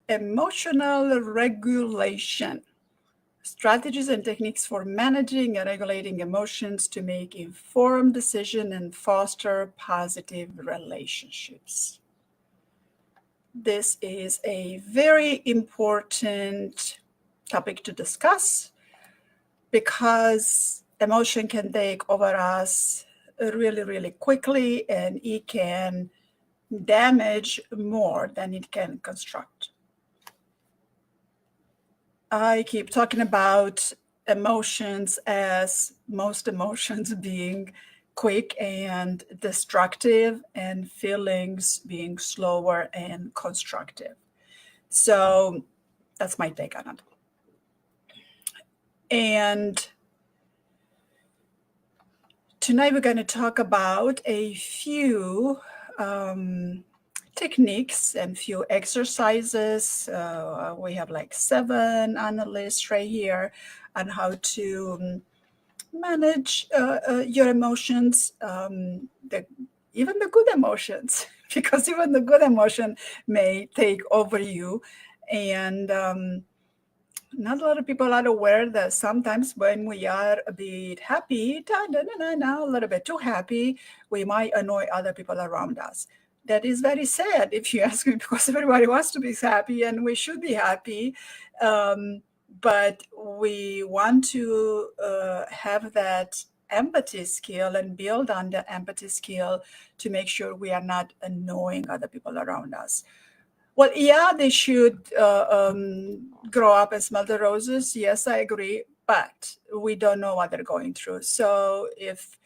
emotional regulation. Strategies and techniques for managing and regulating emotions to make informed decisions and foster positive relationships. This is a very important topic to discuss because emotion can take over us really, really quickly, and it can damage more than it can construct. I keep talking about emotions as most emotions being quick and destructive, and feelings being slower and constructive. So that's my take on it. And tonight we're going to talk about a few techniques and few exercises. We have like 7 on the list right here on how to manage your emotions, even the good emotions, because even the good emotion may take over you. And not a lot of people are aware that sometimes when we are a bit happy, a little bit too happy, we might annoy other people around us. That is very sad, if you ask me, because everybody wants to be happy and we should be happy. But we want to have that empathy skill and build on the empathy skill to make sure we are not annoying other people around us. Well, yeah, they should grow up and smell the roses. Yes, I agree. But we don't know what they're going through. So if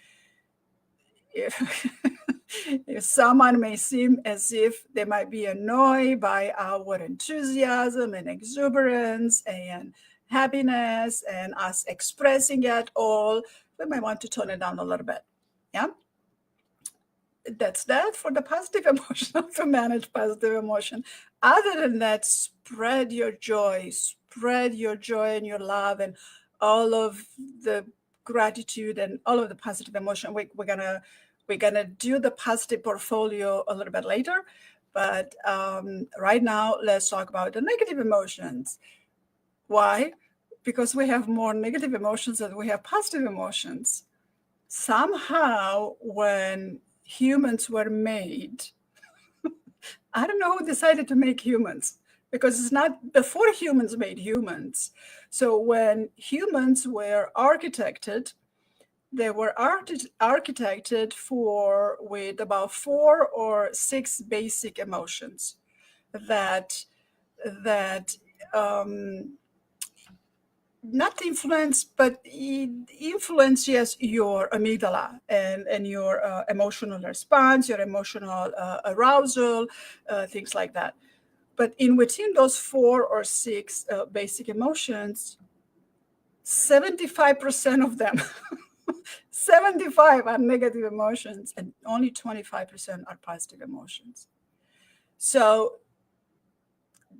if someone may seem as if they might be annoyed by our enthusiasm and exuberance and happiness and us expressing it all, we might want to tone it down a little bit. Yeah. That's that for the positive emotion, to manage positive emotion. Other than that, spread your joy and your love and all of the gratitude and all of the positive emotion. We're gonna do the positive portfolio a little bit later, but right now let's talk about the negative emotions. Why? Because we have more negative emotions than we have positive emotions. Somehow, when humans were made, I don't know who decided to make humans, because it's not before humans made humans. So when humans were architected, they were architected for with about 4 or 6 basic emotions that not influence, but it influences your amygdala and your emotional response, your emotional arousal, things like that. But in within those 4 or 6 basic emotions, 75% of them, 75 are negative emotions, and only 25% are positive emotions. So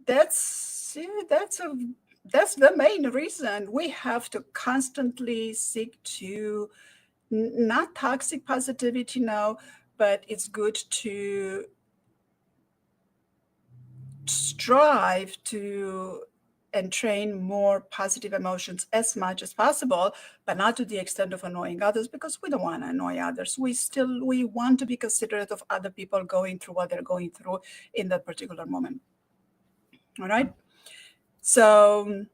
that's the main reason we have to constantly seek to not toxic positivity now, but it's good to strive to and train more positive emotions as much as possible, but not to the extent of annoying others, because we don't want to annoy others. We want to be considerate of other people going through what they're going through in that particular moment. All right. So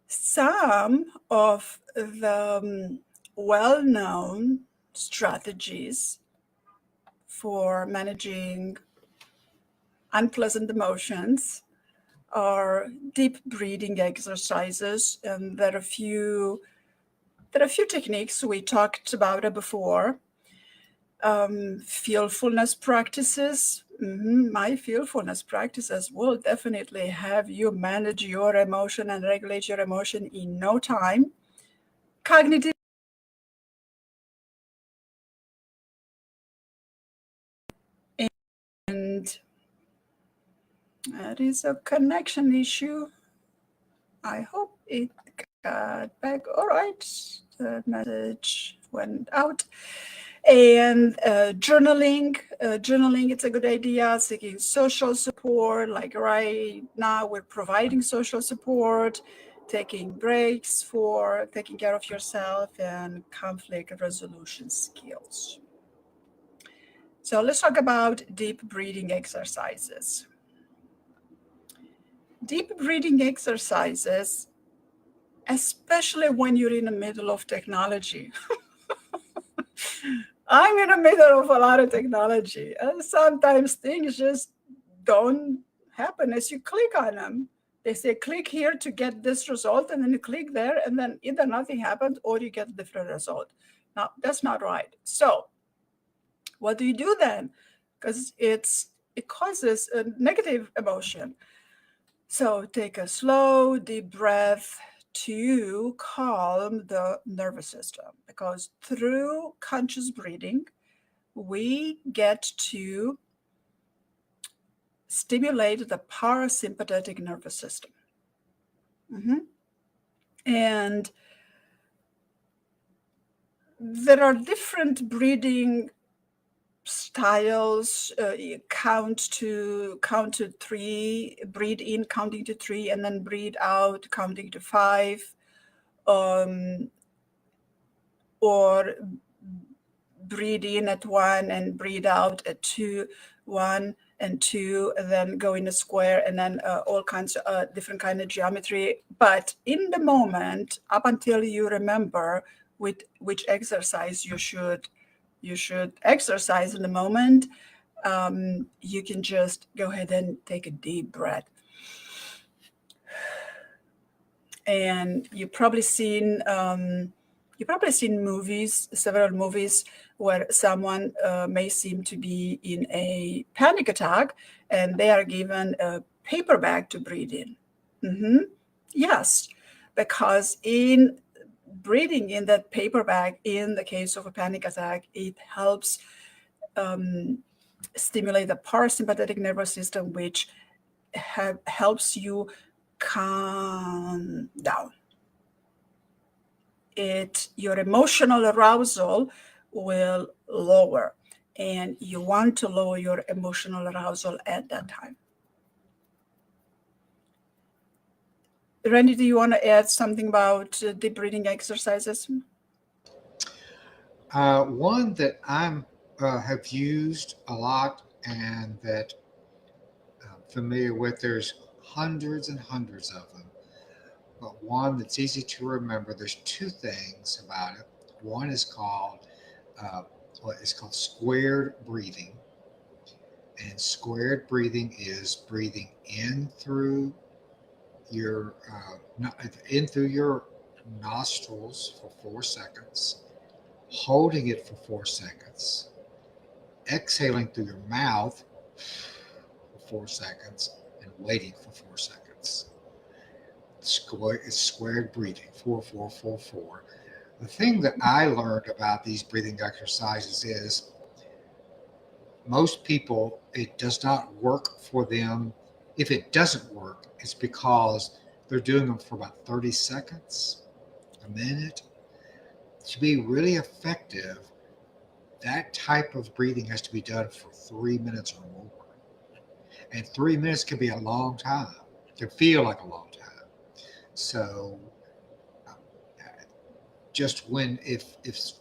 some of the well-known strategies for managing unpleasant emotions are deep breathing exercises, and there are a few techniques. We talked about it before. Feelfulness practices. My feelfulness practices will definitely have you manage your emotion and regulate your emotion in no time. Cognitive and that is a connection issue. I hope it got back. All right, the message went out. And journaling, it's a good idea. Seeking social support, like right now we're providing social support, taking breaks for taking care of yourself, and conflict resolution skills. So let's talk about deep breathing exercises. Deep breathing exercises, especially when you're in the middle of technology. I'm in the middle of a lot of technology, and sometimes things just don't happen as you click on them. They say click here to get this result, and then you click there, and then either nothing happens or you get a different result. Now, that's not right. So, what do you do then? Because it causes a negative emotion. So, take a slow, deep breath to calm the nervous system, because through conscious breathing, we get to stimulate the parasympathetic nervous system. Mhm. And there are different breathing styles. Count to three, breathe in counting to three, and then breathe out counting to five. Um, or breathe in at one and breathe out at two, one and two, and then go in a square, and then all kinds of different kind of geometry. But in the moment, up until you remember which exercise you should exercise in the moment, you can just go ahead and take a deep breath. And you've probably seen movies, several movies, where someone may seem to be in a panic attack, and they are given a paper bag to breathe in. Mhm. Yes, because in breathing in that paper bag, in the case of a panic attack, it helps stimulate the parasympathetic nervous system, which helps you calm down. Your emotional arousal will lower, and you want to lower your emotional arousal at that time. Randy, do you want to add something about deep breathing exercises? One that I'm have used a lot and that I'm familiar with. There's hundreds and hundreds of them, but one that's easy to remember. There's two things about it. One is called uh, what is called squared breathing, and squared breathing is breathing in through your nostrils for 4 seconds, holding it for 4 seconds, exhaling through your mouth for 4 seconds, and waiting for 4 seconds. It's squared breathing, 4 4 4 4. The thing that I learned about these breathing exercises is most people, it does not work for them. If it doesn't work, it's because they're doing them for about 30 seconds, a minute. To be really effective, that type of breathing has to be done for 3 minutes or more. And 3 minutes can be a long time, can feel like a long time. So uh, just when if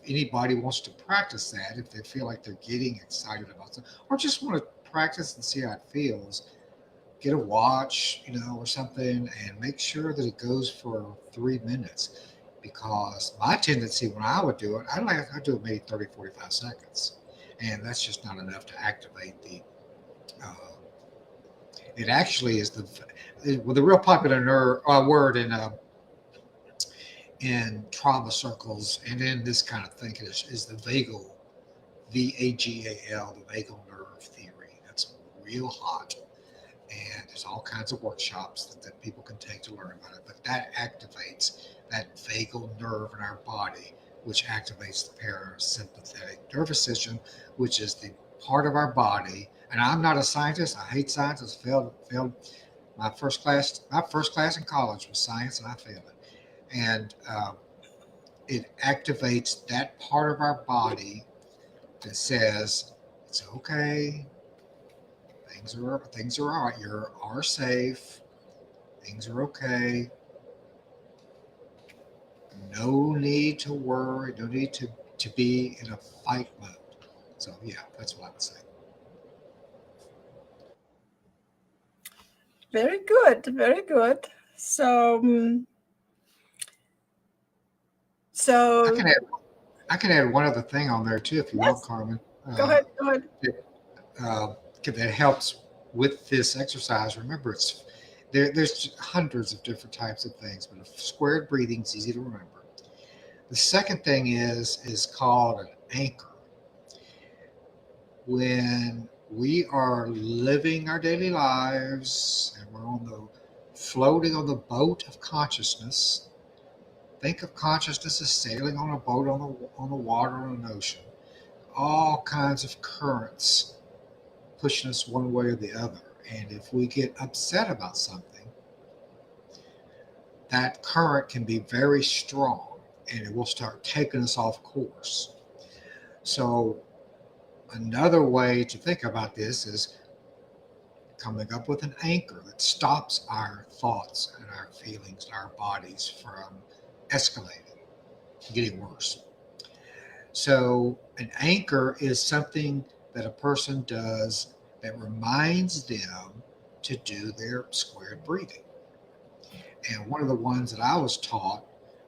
anybody wants to practice that, if they feel like they're getting excited about something, or just want to practice and see how it feels, get a watch, or something, and make sure that it goes for 3 minutes. Because my tendency when I would do it, I'd do it maybe 30, 45 seconds. And that's just not enough to activate the uh, it actually is the real popular word in trauma circles and in this kind of thinking is the vagal, VAGAL, the vagal nerve theory. That's real hot, and there's all kinds of workshops that people can take to learn about it. But that activates that vagal nerve in our body, which activates the parasympathetic nervous system, which is the part of our body. And I'm not a scientist. I hate science. I failed my first class in college was science, and I failed it. And it activates that part of our body that says it's okay, things are all right, are safe, things are okay, no need to worry, no need to be in a fight mode. So yeah, that's what I would say. Very good, very good. So, I so can add I can add one other thing on there too, if you want, yes, Carmen. go Uh, ahead, go ahead. uh, that helps with this exercise. Remember, there's hundreds of different types of things, but a squared breathing is easy to remember. The second thing is called an anchor. When we are living our daily lives and we're floating on the boat of consciousness, think of consciousness as sailing on a boat on the water on an ocean. All kinds of currents pushing us one way or the other. And if we get upset about something, that current can be very strong and it will start taking us off course. So, another way to think about this is coming up with an anchor that stops our thoughts and our feelings and our bodies from escalating, getting worse. So, an anchor is something that a person does that reminds them to do their squared breathing. And one of the ones that I was taught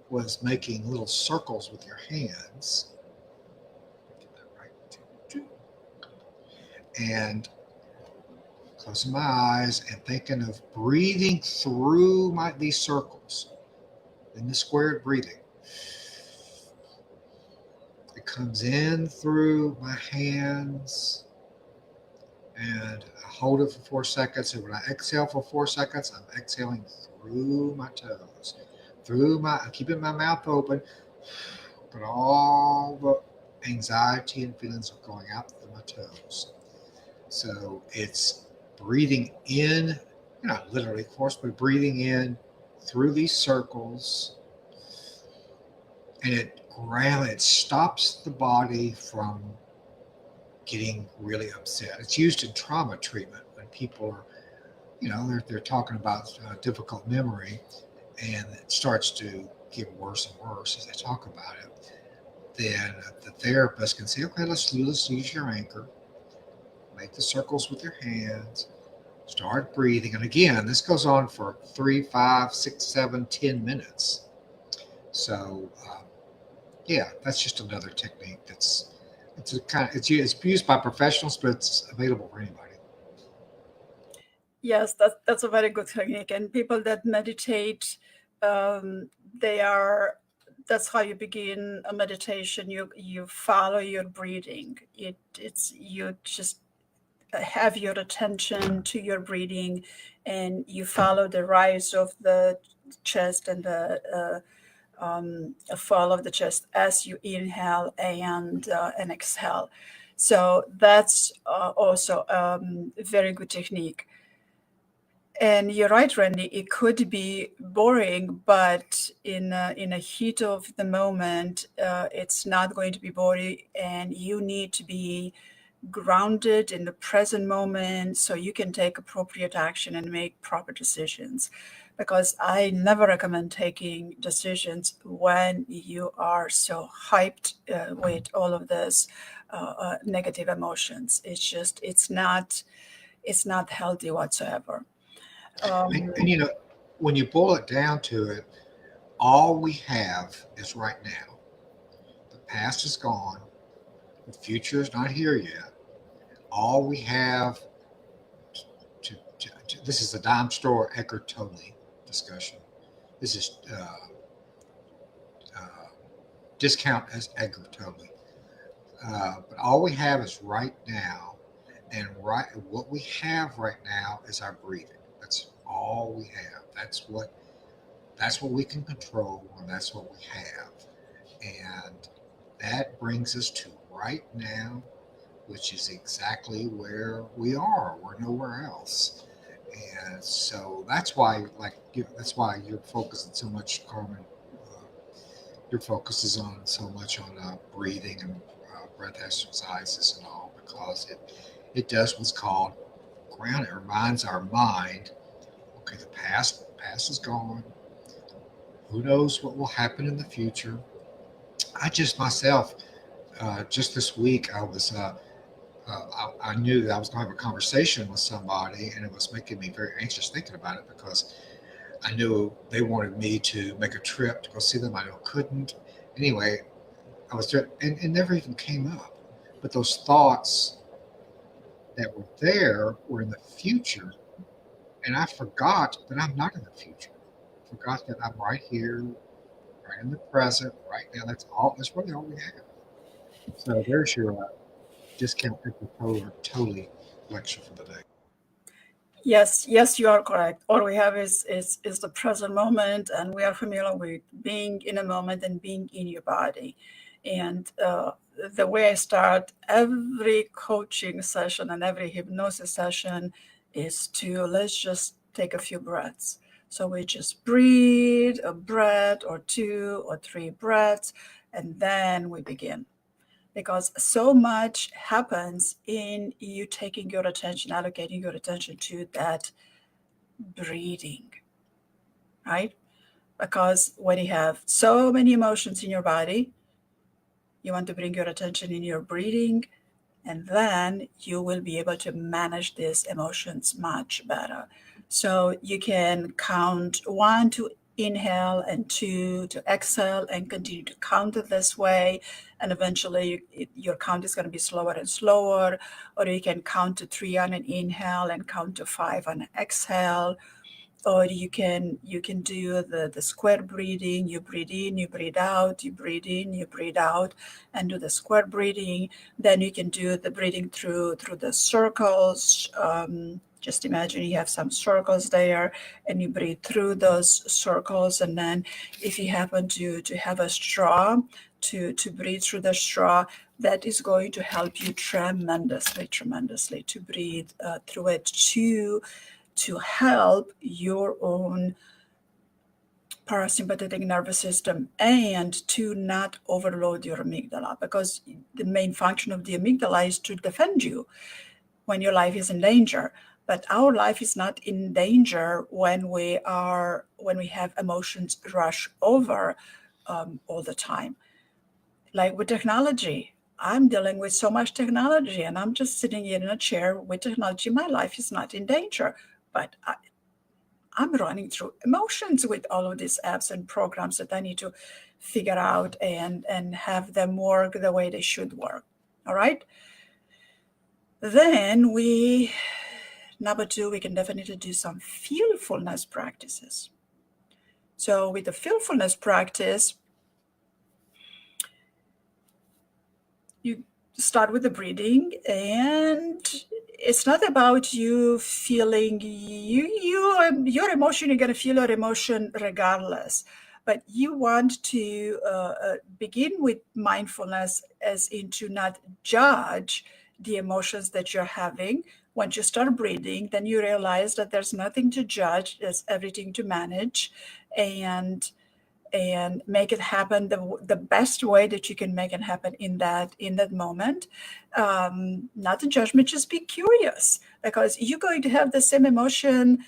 was making little circles with your hands. Get that right. And closing my eyes and thinking of breathing through these circles in the squared breathing. It comes in through my hands and I hold it for 4 seconds. And when I exhale for 4 seconds, I'm exhaling through my toes, I'm keeping my mouth open, but all the anxiety and feelings are going out through my toes. So it's breathing in, not literally, of course, but breathing in through these circles, and it stops the body from getting really upset. It's used in trauma treatment when people are, they're talking about difficult memory, and it starts to get worse and worse as they talk about it. Then the therapist can say, okay, let's use your anchor, make the circles with your hands, start breathing. And again, this goes on for 3, 5, 6, 7, 10 minutes. So, yeah, that's just another technique. It's used by professionals, but it's available for anybody. Yes, that's a very good technique. And people that meditate, they are. That's how you begin a meditation. You follow your breathing. It's you just have your attention to your breathing, and you follow the rise of the chest and the fall of the chest as you inhale and exhale. So that's also a very good technique. And you're right, Randy. It could be boring, but in a heat of the moment, it's not going to be boring, and you need to be grounded in the present moment so you can take appropriate action and make proper decisions. Because I never recommend taking decisions when you are so hyped with all of this negative emotions. It's not healthy whatsoever. And, Um, and when you boil it down to it, all we have is right now. The past is gone. The future is not here yet. All we have this is the dime store Eckhart Tolle discussion. This is uh, discount as Eckhart Tolle. But all we have is right now, and what we have right now is our breathing. That's all we have. That's what we can control, and that's what we have. And that brings us to right now, which is exactly where we are. We're nowhere else. And so that's why you're focusing so much, Carmen. Your focus is on so much on breathing and breath exercises and all, because it does what's called ground. It reminds our mind, okay, the past is gone. Who knows what will happen in the future? I just myself, just this week, I knew that I was going to have a conversation with somebody, and it was making me very anxious thinking about it, because I knew they wanted me to make a trip to go see them. I knew I couldn't. Anyway, I was there, and it never even came up. But those thoughts that were there were in the future, and I forgot that I'm not in the future. I forgot that I'm right here, right in the present, right now. That's all. That's really all we have. So there's your discount pickle totally lecture for the day. Yes, yes, you are correct. All we have is the present moment, and we are familiar with being in a moment and being in your body. And the way I start every coaching session and every hypnosis session is to let's just take a few breaths. So we just breathe a breath or two or three breaths, and then we begin, because so much happens in you taking your attention, allocating your attention to that breathing, right? Because when you have so many emotions in your body, you want to bring your attention in your breathing, and then you will be able to manage these emotions much better. So you can count one to inhale and two to exhale, and continue to count it this way. And eventually your count is going to be slower and slower. Or you can count to three on an inhale and count to five on an exhale. Or you can do the square breathing. You breathe in, you breathe out, you breathe in, you breathe out, and do the square breathing. Then you can do the breathing through the circles. Just imagine you have some circles there, and you breathe through those circles. And then if you happen to have a straw, to breathe through the straw, that is going to help you tremendously to breathe through it too, to help your own parasympathetic nervous system, and to not overload your amygdala, because the main function of the amygdala is to defend you when your life is in danger. But our life is not in danger when we have emotions rush over all the time. Like with technology, I'm dealing with so much technology, and I'm just sitting in a chair with technology. My life is not in danger, but I'm running through emotions with all of these apps and programs that I need to figure out and have them work the way they should work. All right. Then number two, we can definitely do some feelfulness practices. So with the feelfulness practice, you start with the breathing, and it's not about you feeling your emotion. You're going to feel your emotion regardless, but you want to begin with mindfulness, as in to not judge the emotions that you're having. Once you start breathing, then you realize that there's nothing to judge, there's everything to manage, and make it happen the best way that you can make it happen in that moment. Not a judgment, just be curious, because you're going to have the same emotion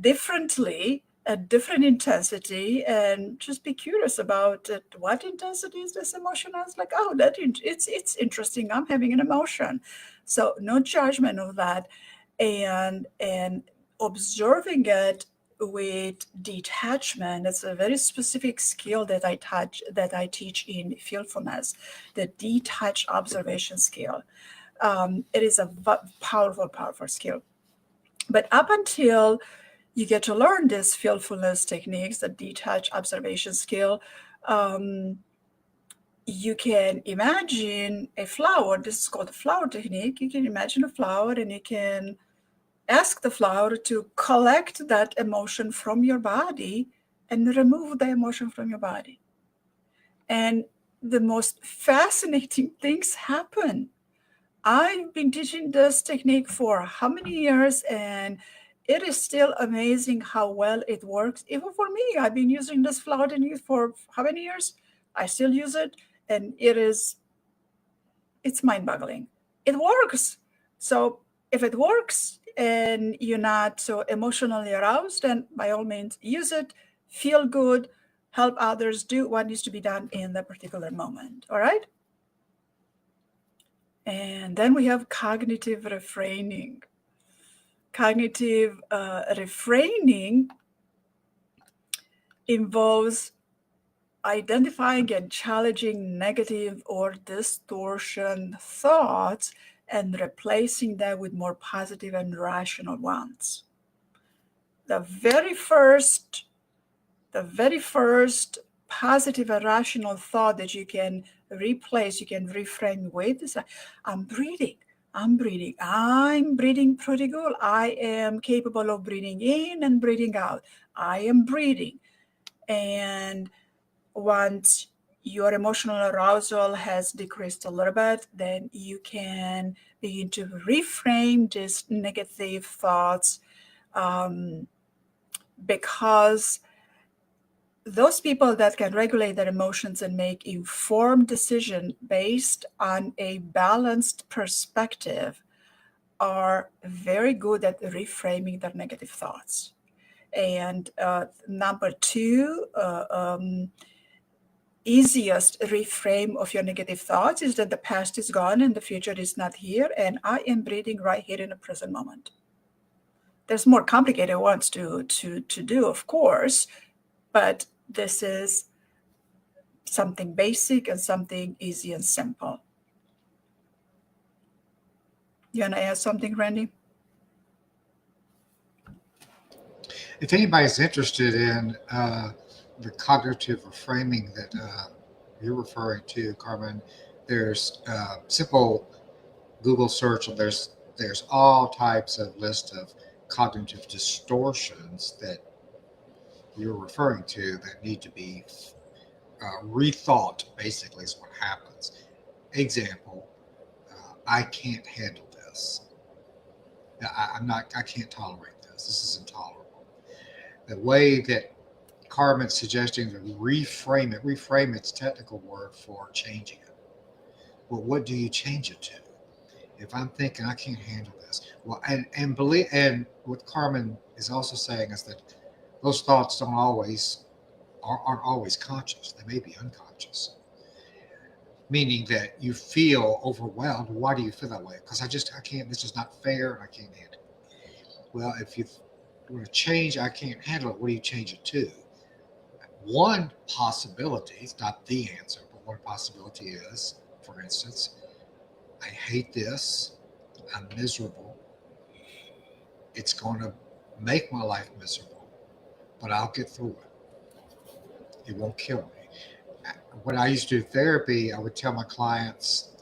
differently at different intensity, and just be curious about it. What intensity is this emotion? I was like, oh, it's interesting, I'm having an emotion. So no judgment of that, and observing it with detachment. It's a very specific skill that I teach in feelfulness, the detached observation skill. It is a powerful skill. But up until you get to learn this feelfulness techniques, the detached observation skill, you can imagine a flower. This is called the flower technique. You can imagine a flower, and you can ask the flower to collect that emotion from your body and remove the emotion from your body. And the most fascinating things happen. I've been teaching this technique for how many years, and it is still amazing how well it works. Even for me, I've been using this flower technique for how many years? I still use it, and it is it's mind-boggling. It works. So if it works and you're not so emotionally aroused, then by all means use it, feel good, help others, do what needs to be done in that particular moment. All right? And then we have cognitive refraining. Cognitive refraining involves identifying and challenging negative or distortion thoughts and replacing them with more positive and rational ones. The very first positive and rational thought that you can replace, you can reframe with is, I'm breathing. I'm breathing pretty good. I am capable of breathing in and breathing out. I am breathing. And once your emotional arousal has decreased a little bit, then you can begin to reframe these negative thoughts, because those people that can regulate their emotions and make informed decisions based on a balanced perspective are very good at reframing their negative thoughts. And number two, easiest reframe of your negative thoughts is that the past is gone and the future is not here, and I am breathing right here in the present moment. There's more complicated ones to do, of course, but this is something basic and something easy and simple. You want to add something, Randy? If anybody's interested in the cognitive reframing that you're referring to, Carmen, there's simple Google search, and there's all types of list of cognitive distortions that you're referring to that need to be rethought. Basically, is what happens. Example: I can't handle this. I'm not. I can't tolerate this. This is intolerable. The way that Carmen's suggesting to reframe it. Reframe its technical word for changing it. Well, what do you change it to? If I'm thinking I can't handle this, well, and believe, and what Carmen is also saying is that those thoughts aren't always conscious. They may be unconscious, meaning that you feel overwhelmed. Why do you feel that way? Because I can't. This is not fair, and I can't handle it. Well, if you want to change, I can't handle it. What do you change it to? One possibility, it's not the answer, but one possibility is, for instance, I hate this. I'm miserable. It's going to make my life miserable, but I'll get through it. It won't kill me. When I used to do therapy, I would tell my clients,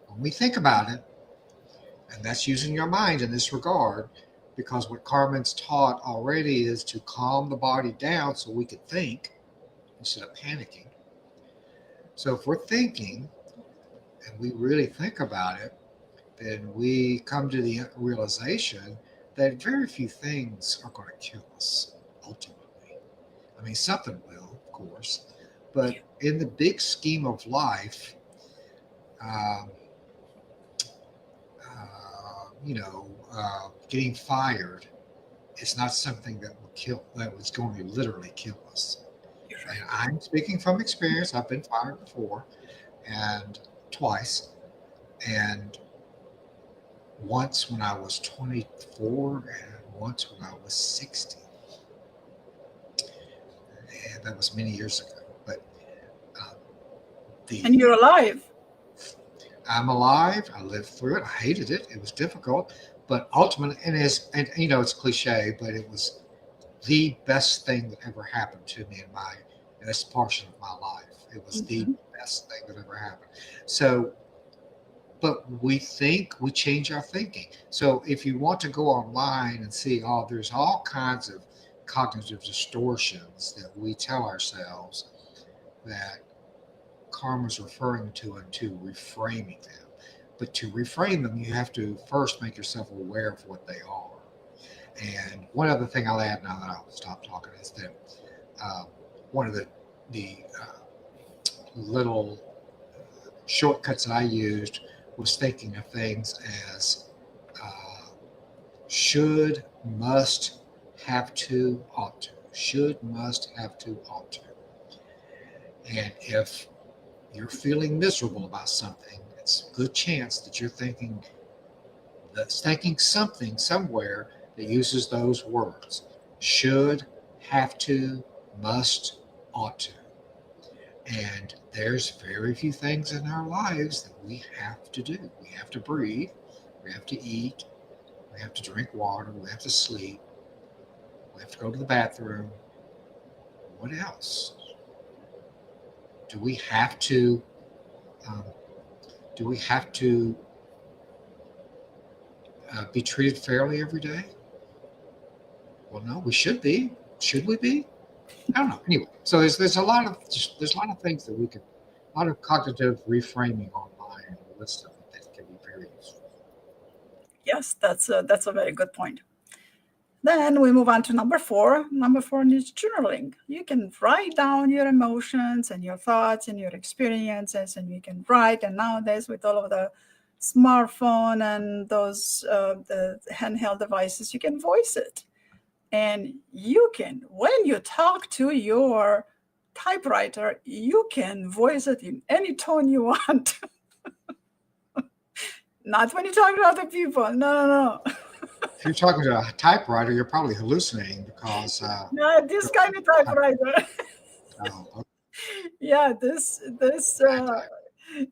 when we think about it, and that's using your mind in this regard, because what Carmen's taught already is to calm the body down so we can think instead of panicking. So if we're thinking and we really think about it, then we come to the realization that very few things are going to kill us ultimately. I mean, something will, of course, but in the big scheme of life, um, getting fired is not something that was going to literally kill us. And I'm speaking from experience. I've been fired before, and twice, and once when I was 24 and once when I was 60. And that was many years ago. But uh, and you're alive. I'm alive. I lived through it. I hated it. It was difficult, but ultimately, and it's cliche, but it was the best thing that ever happened to me in this portion of my life. It was the best thing that ever happened. So, but we change our thinking. So if you want to go online and see, there's all kinds of cognitive distortions that we tell ourselves that Karma's referring to, and to reframing them. But to reframe them, you have to first make yourself aware of what they are. And one other thing I'll add now that I'll stop talking is that one of the little shortcuts that I used was thinking of things as uh, should, must, have to, ought to. Should, must, have to, ought to. And if you're feeling miserable about something, it's a good chance that you're thinking something somewhere that uses those words. Should, have to, must, ought to. And there's very few things in our lives that we have to do. We have to breathe, we have to eat, we have to drink water, we have to sleep, we have to go to the bathroom. What else? Do we have to? Um, do we have to be treated fairly every day? Well, no, we should be. Should we be? I don't know. Anyway, so there's a lot of things that we could, a lot of cognitive reframing online, and a list of it that can be very useful. Yes, that's a very good point. Then we move on to number 4. Number 4 is journaling. You can write down your emotions and your thoughts and your experiences, and you can write. And nowadays, with all of the smartphone and those the handheld devices, you can voice it. And you can, when you talk to your typewriter, you can voice it in any tone you want. Not when you talk to other people. No, no, no. If you're talking to a typewriter, you're probably hallucinating because Not this kind of typewriter. oh, Yeah, this bad type.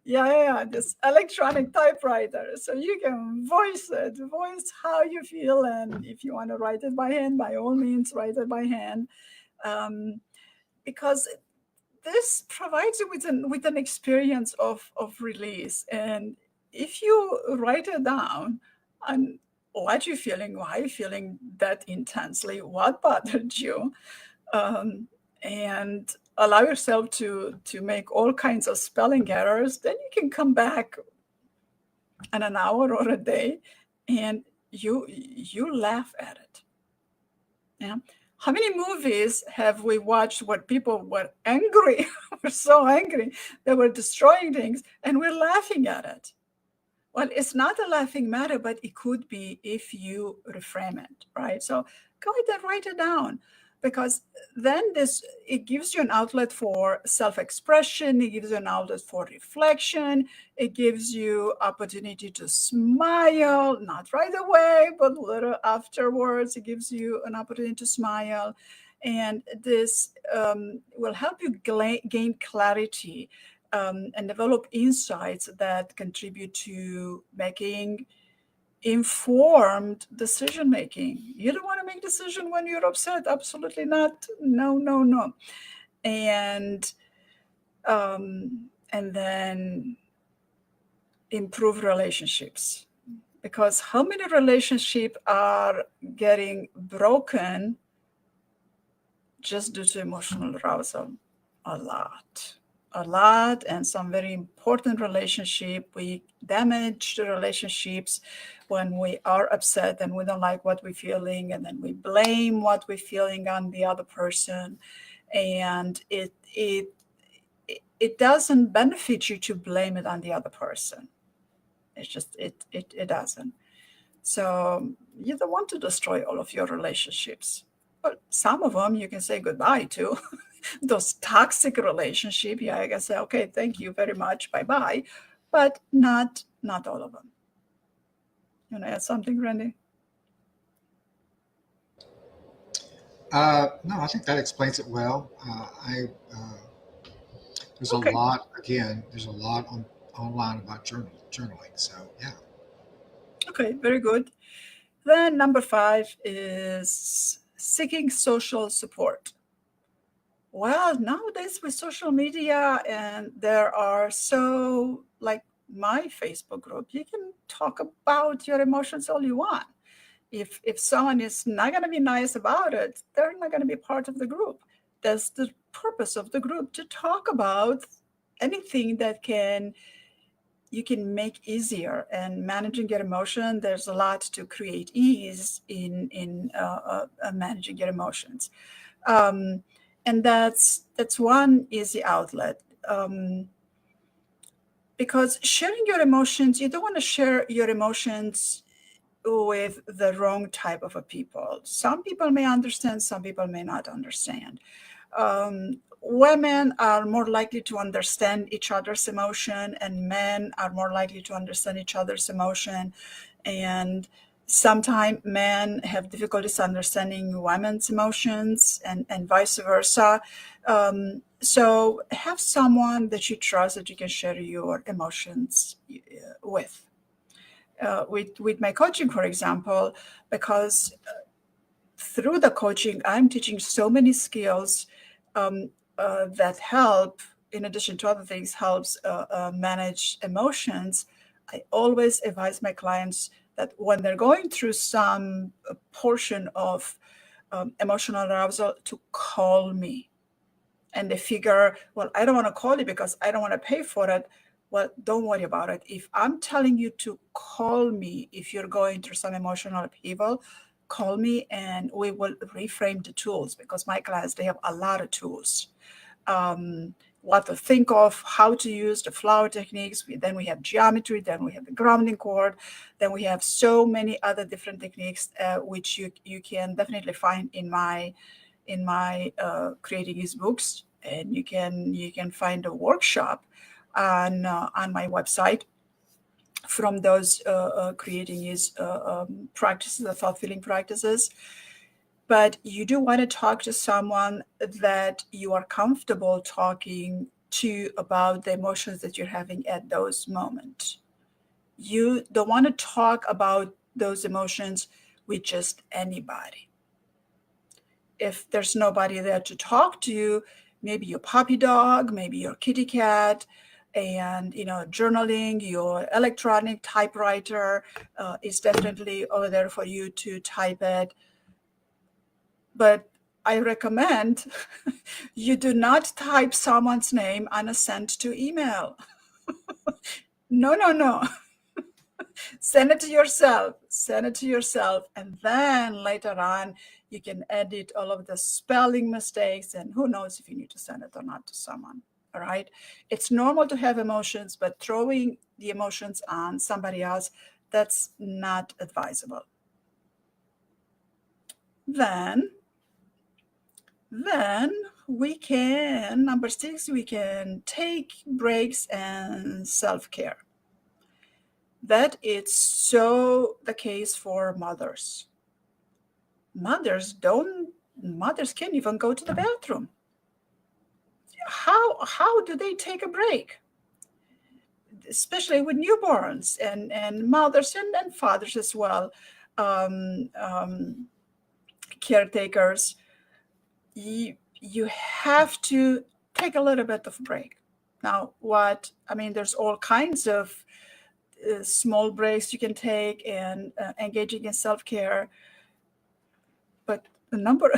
yeah, this electronic typewriter. So you can voice how you feel, and if you want to write it by hand, by all means, write it by hand, um, because this provides you with an experience of release. And if you write it down on what you're feeling, why you're feeling that intensely, what bothered you, um, and allow yourself to make all kinds of spelling errors, then you can come back in an hour or a day and you laugh at it. Yeah. How many movies have we watched where people were angry, were so angry, they were destroying things, and we're laughing at it? Well, it's not a laughing matter, but it could be if you reframe it, right? So go ahead and write it down, because then it gives you an outlet for self-expression, it gives you an outlet for reflection, it gives you opportunity to smile, not right away, but a little afterwards. It gives you an opportunity to smile. And this will help you gain clarity and develop insights that contribute to making informed decision making. You don't want to make decision when you're upset. Absolutely not. No, no, no. And then improve relationships, because how many relationships are getting broken just due to emotional arousal? A lot. And some very important relationship, we damage the relationships when we are upset and we don't like what we're feeling, and then we blame what we're feeling on the other person. And it doesn't benefit you to blame it on the other person. It's just it doesn't. So you don't want to destroy all of your relationships, but some of them you can say goodbye to. Those toxic relationship, yeah, I can say, okay, thank you very much, bye bye, but not all of them. You want to add something, Randy? No, I think that explains it well. I There's a Okay, lot again. There's a lot online about journaling. So yeah. okay, very good. Then number 5 is seeking social support. Well, nowadays with social media, and there are so, like my Facebook group, you can talk about your emotions all you want. If someone is not going to be nice about it, they're not going to be part of the group. That's the purpose of the group, to talk about anything that you can make easier. And managing your emotion, there's a lot to create ease in managing your emotions. Um, and that's one easy outlet. because sharing your emotions, you don't want to share your emotions with the wrong type of a people. Some people may understand, some people may not understand. Women are more likely to understand each other's emotion, and men are more likely to understand each other's emotion. And sometimes men have difficulties understanding women's emotions, and vice versa. So have someone that you trust that you can share your emotions with. With my coaching, for example, because through the coaching, I'm teaching so many skills that help, in addition to other things, helps manage emotions. I always advise my clients that when they're going through some portion of emotional arousal, to call me. And they figure, well, I don't want to call you because I don't want to pay for it. Well, don't worry about it. If I'm telling you to call me, if you're going through some emotional upheaval, call me and we will reframe the tools, because my clients, they have a lot of tools. What to think of, how to use the flower techniques. Then we have geometry, then we have the grounding cord, then we have so many other different techniques, which you can definitely find in my creating his books, and you can find a workshop on my website from those creating his practices, the thought feeling practices. But you do want to talk to someone that you are comfortable talking to about the emotions that you're having at those moments. You don't want to talk about those emotions with just anybody. If there's nobody there to talk to, maybe your puppy dog, maybe your kitty cat, and journaling, your electronic typewriter is definitely over there for you to type it. But I recommend you do not type someone's name on a send to email. No, no, no. Send it to yourself. Send it to yourself. And then later on, you can edit all of the spelling mistakes. And who knows if you need to send it or not to someone. All right. It's normal to have emotions, but throwing the emotions on somebody else, that's not advisable. Then we can, number 6, we can take breaks and self-care. That is so the case for mothers. Mothers can't even go to the bathroom. How do they take a break? Especially with newborns and mothers and fathers as well, caretakers. You have to take a little bit of break. Now, there's all kinds of small breaks you can take, and engaging in self-care. But another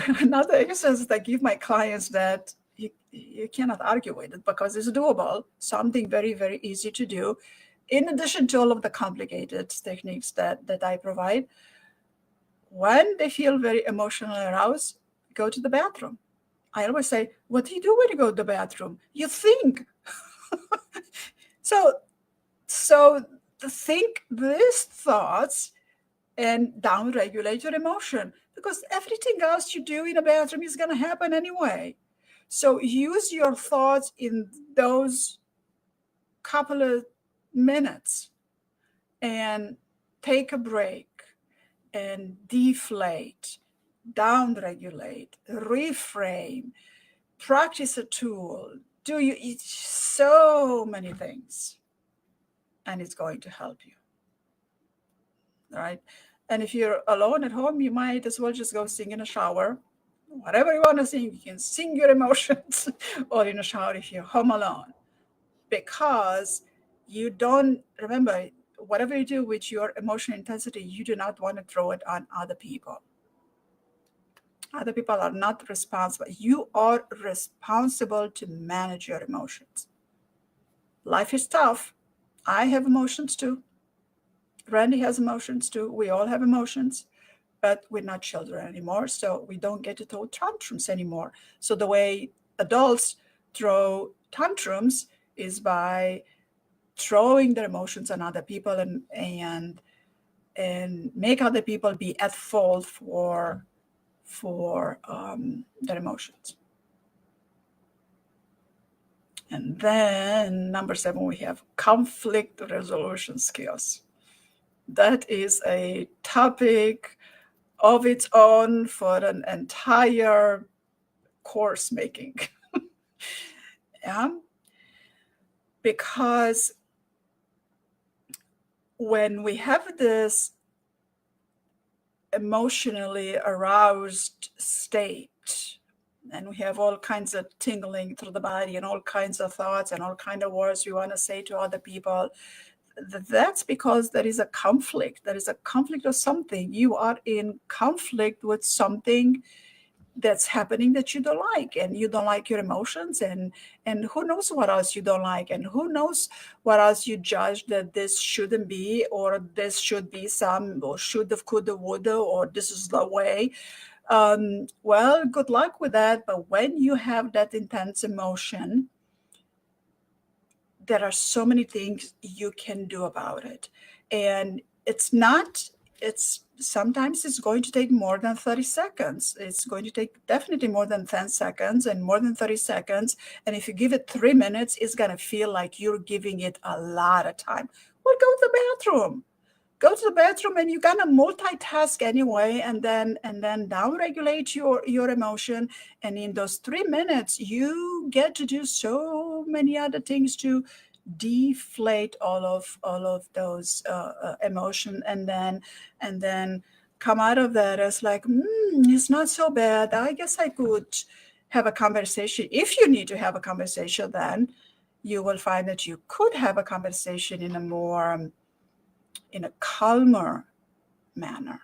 exercise that I give my clients that you cannot argue with it because it's doable, something very, very easy to do, in addition to all of the complicated techniques that I provide. When they feel very emotionally aroused, go to the bathroom. I always say, what do you do when you go to the bathroom? You think. So think these thoughts and downregulate your emotion, because everything else you do in a bathroom is going to happen anyway. So use your thoughts in those couple of minutes and take a break and deflate, downregulate, reframe, practice a tool, so many things, and it's going to help you. All right. And if you're alone at home, you might as well just go sing in a shower. Whatever you want to sing, you can sing your emotions or in a shower if you're home alone. Because you don't, remember, whatever you do with your emotional intensity, you do not want to throw it on other people. Other people are not responsible. You are responsible to manage your emotions. Life is tough. I have emotions too. Randy has emotions too. We all have emotions, but we're not children anymore. So we don't get to throw tantrums anymore. So the way adults throw tantrums is by throwing their emotions on other people and make other people be at fault for their emotions. And then number 7, we have conflict resolution skills. That is a topic of its own for an entire course making. Yeah? Because when we have this emotionally aroused state, and we have all kinds of tingling through the body and all kinds of thoughts and all kinds of words we want to say to other people, that's because there is a conflict. There is a conflict of something. You are in conflict with something that's happening that you don't like, and you don't like your emotions, and who knows what else you don't like, and who knows what else you judge that this shouldn't be, or this should be some, or shoulda, coulda, woulda, or this is the way. Well, good luck with that. But when you have that intense emotion, there are so many things you can do about it. And it's sometimes it's going to take more than 30 seconds. It's going to take definitely more than 10 seconds and more than 30 seconds. And if you give it 3 minutes, it's going to feel like you're giving it a lot of time. Well, go to the bathroom. Go to the bathroom, and you kind of multitask anyway, and then downregulate your emotion. And in those 3 minutes, you get to do so many other things to deflate all of those emotion, and then come out of that as like, it's not so bad. I guess I could have a conversation. If you need to have a conversation, then you will find that you could have a conversation in a calmer manner.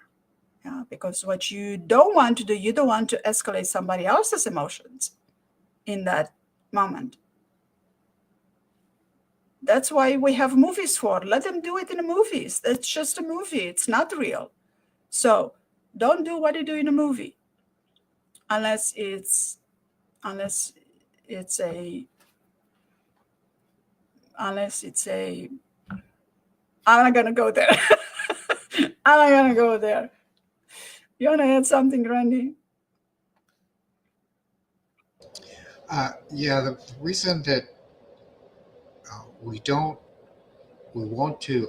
Yeah, because what you don't want to do, you don't want to escalate somebody else's emotions in that moment. That's why we have movies for. Let them do it in the movies. It's just a movie. It's not real. So don't do what you do in a movie unless it's a I'm not gonna go there. I'm not gonna go there. You wanna add something, Randy? Yeah, the reason that we don't, we want to,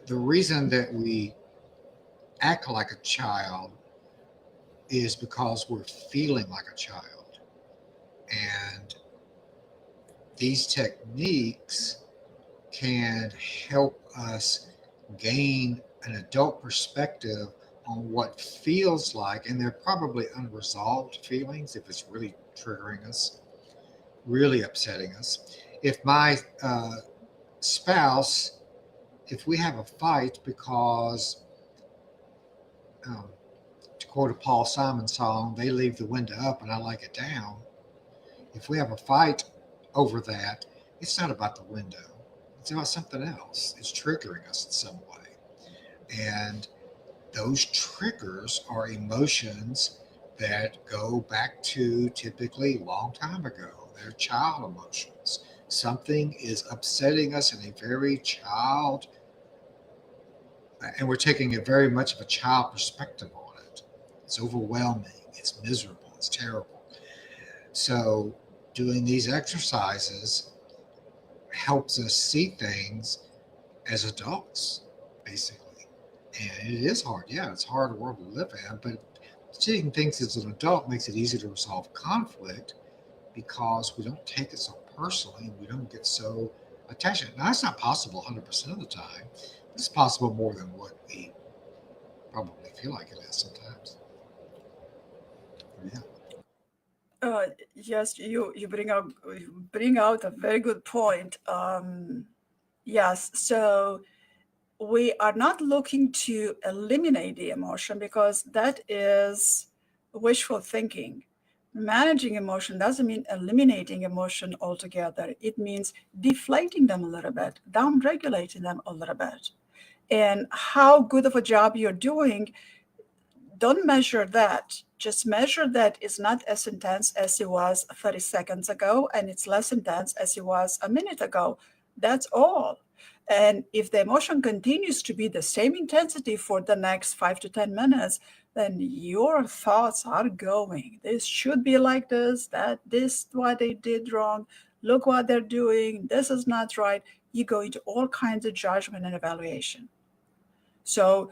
the reason that we act like a child is because we're feeling like a child. And these techniques can help us gain an adult perspective on what feels like, and they're probably unresolved feelings if it's really triggering us, really upsetting us. If my spouse, if we have a fight because, um, to quote a Paul Simon song, they leave the window up and I like it down. If we have a fight over that, it's not about the window. It's about something else. It's triggering us in some way. And those triggers are emotions that go back to typically a long time ago. They're child emotions. Something is upsetting us in a very child, and we're taking a very much of a child perspective on it. It's overwhelming, it's miserable, it's terrible. So, doing these exercises helps us see things as adults, basically. And it is hard. Yeah, it's a hard world to live in, but seeing things as an adult makes it easy to resolve conflict because we don't take it so personally and we don't get so attached. Now, that's not possible 100% of the time. It's possible more than what we probably feel like it is sometimes. Yeah. Yes, you bring out a very good point. Yes, so we are not looking to eliminate the emotion because that is wishful thinking. Managing emotion doesn't mean eliminating emotion altogether. It means deflating them a little bit, down regulating them a little bit. And how good of a job you're doing, don't measure that. Just measure that it's not as intense as it was 30 seconds ago, and it's less intense as it was a minute ago. That's all. And if the emotion continues to be the same intensity for the next 5 to 10 minutes, then your thoughts are going, this should be like this, that this what they did wrong, look what they're doing, this is not right. You go into all kinds of judgment and evaluation. So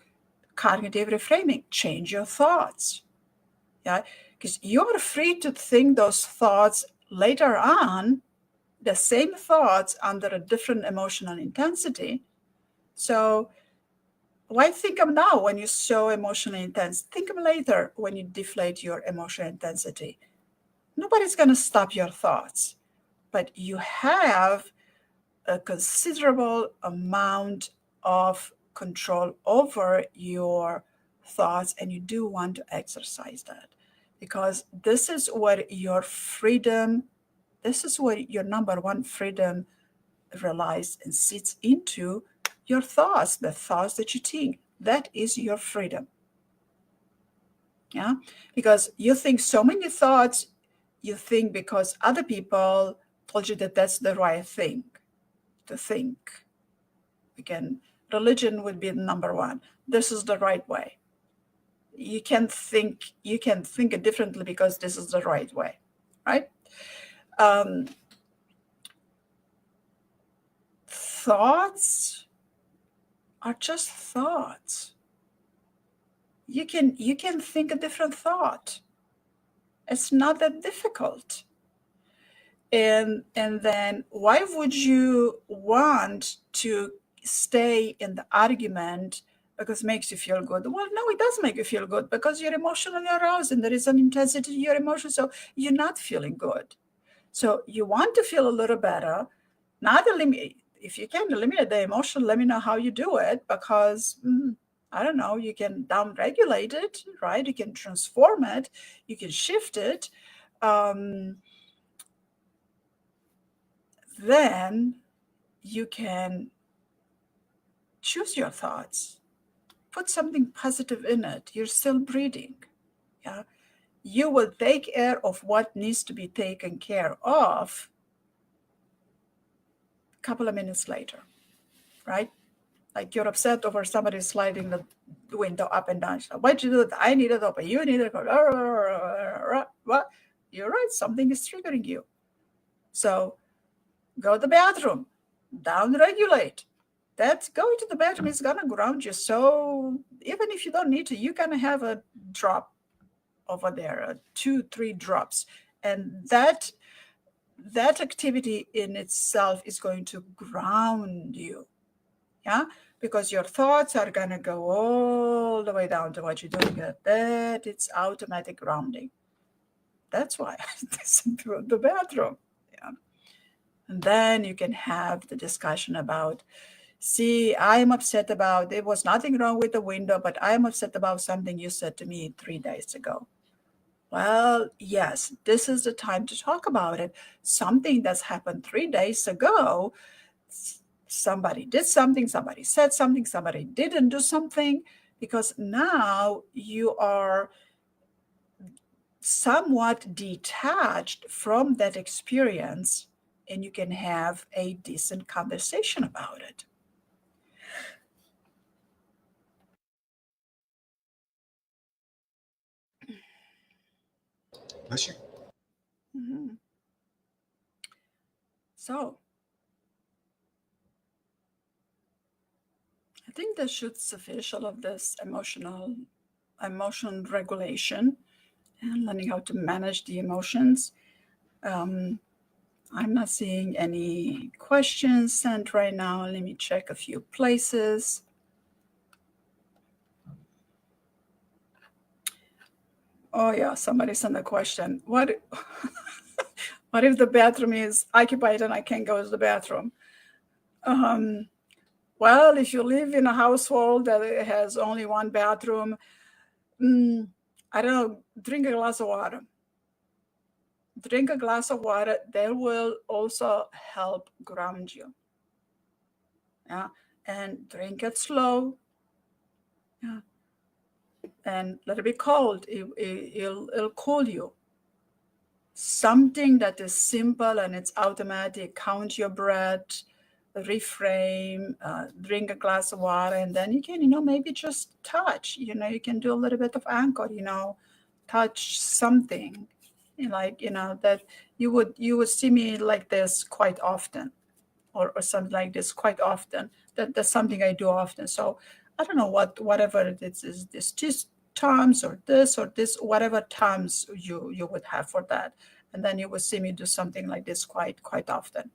cognitive reframing, change your thoughts. Yeah, because you're free to think those thoughts later on, the same thoughts under a different emotional intensity. So why think them now when you're so emotionally intense? Think them later when you deflate your emotional intensity. Nobody's going to stop your thoughts, but you have a considerable amount of control over your thoughts, and you do want to exercise that, because this is where your freedom, this is where your number one freedom relies and sits into your thoughts, the thoughts that you think. That is your freedom. Yeah, because you think so many thoughts, you think because other people told you that that's the right thing to think. Again, religion would be number one. This is the right way. You can think it differently because this is the right way, right? Thoughts are just thoughts. You can think a different thought. It's not that difficult. And then why would you want to stay in the argument because it makes you feel good? Well, no, it does make you feel good because you're emotionally aroused and there is an intensity to your emotions, so you're not feeling good. So you want to feel a little better, not eliminate. If you can eliminate the emotion, let me know how you do it, because I don't know, you can down-regulate it, right? You can transform it, you can shift it. Then you can choose your thoughts, put something positive in it. You're still breathing. Yeah, you will take care of what needs to be taken care of a couple of minutes later, right? Like you're upset over somebody sliding the window up and down. So why'd you do that? I need it open. You need it. What? You're right. Something is triggering you. So go to the bathroom, down regulate. That going to the bathroom is gonna ground you. So even if you don't need to, you're gonna have a drop over there, 2-3 drops, and that activity in itself is going to ground you. Yeah, because your thoughts are gonna go all the way down to what you're doing. That it's automatic grounding. That's why I listen to the bathroom. Yeah. And then you can have the discussion about, see, I'm upset about, there was nothing wrong with the window, but I'm upset about something you said to me 3 days ago. Well, yes, this is the time to talk about it. Something that's happened 3 days ago, somebody did something, somebody said something, somebody didn't do something, because now you are somewhat detached from that experience and you can have a decent conversation about it. Bless you. Mhm. So I think that should suffice all of this emotion regulation and learning how to manage the emotions. I'm not seeing any questions sent right now. Let me check a few places. Oh yeah, somebody sent a question. What what if the bathroom is occupied and I can't go to the bathroom? Well, if you live in a household that has only one bathroom, I don't know, drink a glass of water. Drink a glass of water. That will also help ground you. Yeah, and drink it slow. Yeah, and let it be cold. It'll cool you. Something that is simple and it's automatic. Count your breath. reframe, drink a glass of water, and then you can, maybe just touch. You can do a little bit of anchor. Touch something, like that you would see me like this quite often, or something like this quite often. That's something I do often. So I don't know whatever it is this just terms or this, whatever terms you would have for that, and then you will see me do something like this quite often.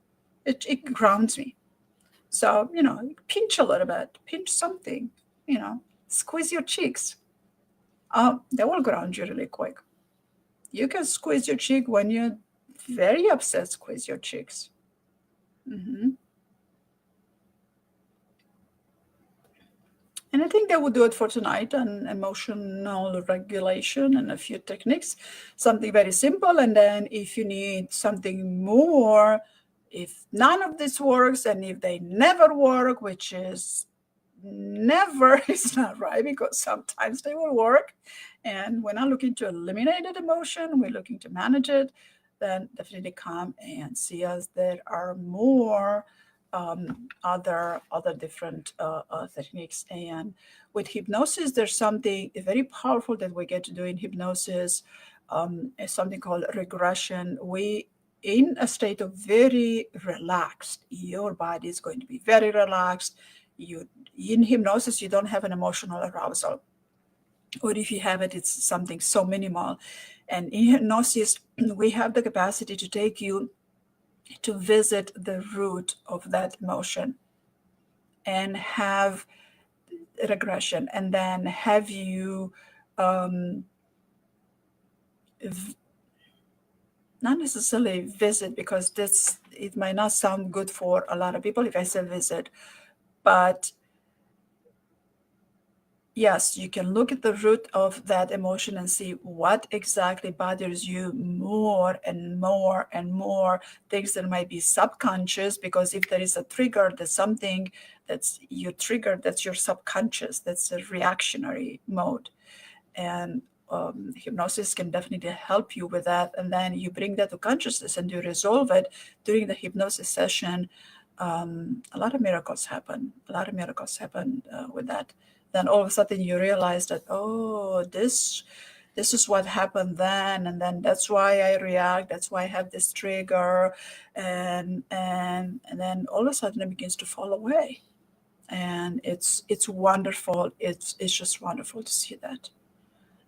It grounds me. So pinch a little bit, pinch something, squeeze your cheeks. That will ground you really quick. You can squeeze your cheek when you're very upset. Squeeze your cheeks. Mm-hmm. And I think that would do it for tonight on emotional regulation and a few techniques. Something very simple. And then if you need something more, if none of this works and if they never work, which is never, is not right, because sometimes they will work. And we're not looking to eliminate that emotion, we're looking to manage it. Then definitely come and see us. There are more other different techniques. And with hypnosis, there's something very powerful that we get to do in hypnosis. Is something called regression. We, in a state of very relaxed, your body is going to be very relaxed. You, in hypnosis, you don't have an emotional arousal, or if you have it, it's something so minimal. And in hypnosis, we have the capacity to take you to visit the root of that emotion and have regression, and then have you not necessarily visit, because it might not sound good for a lot of people if I say visit, but yes, you can look at the root of that emotion and see what exactly bothers you more and more and more. Things that might be subconscious, because if there is a trigger, there's something that's you triggered, that's your subconscious, that's a reactionary mode. And hypnosis can definitely help you with that. And then you bring that to consciousness and you resolve it during the hypnosis session. A lot of miracles happen. With that. Then all of a sudden you realize that, oh, this is what happened then, and then that's why I react. That's why I have this trigger, and then all of a sudden it begins to fall away, and it's wonderful. It's just wonderful to see that.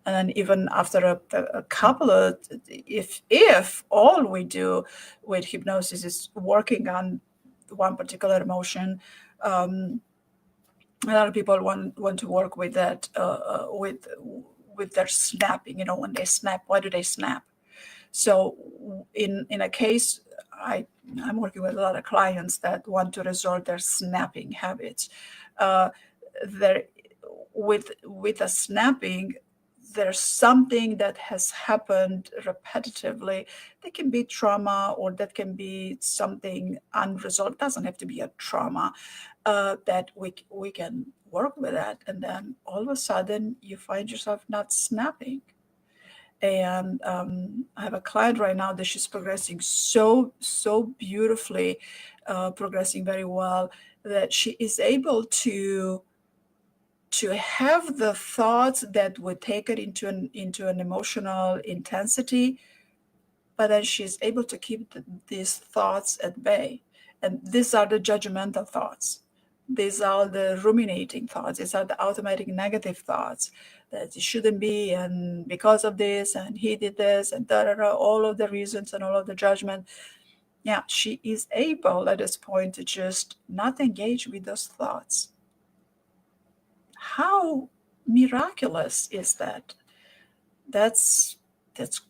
And then even after a couple of, if all we do with hypnosis is working on one particular emotion, a lot of people want to work with that, with their snapping. When they snap, why do they snap? So in a case, I'm working with a lot of clients that want to resolve their snapping habits. There, with a snapping, there's something that has happened repetitively. That can be trauma, or that can be something unresolved. It doesn't have to be a trauma. That we can work with that, and then all of a sudden you find yourself not snapping. And I have a client right now that she's progressing so beautifully, progressing very well, that she is able to have the thoughts that would take her into an emotional intensity, but then she's able to keep these thoughts at bay. And these are the judgmental thoughts. These are the ruminating thoughts. These are the automatic negative thoughts, that it shouldn't be, and because of this, and he did this, and all of the reasons and all of the judgment. Yeah, she is able at this point to just not engage with those thoughts. How miraculous is that? That's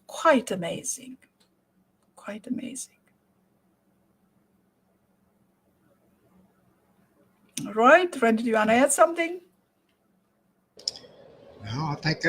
quite amazing. Quite amazing. All right, Randy, do you want to add something? No, I think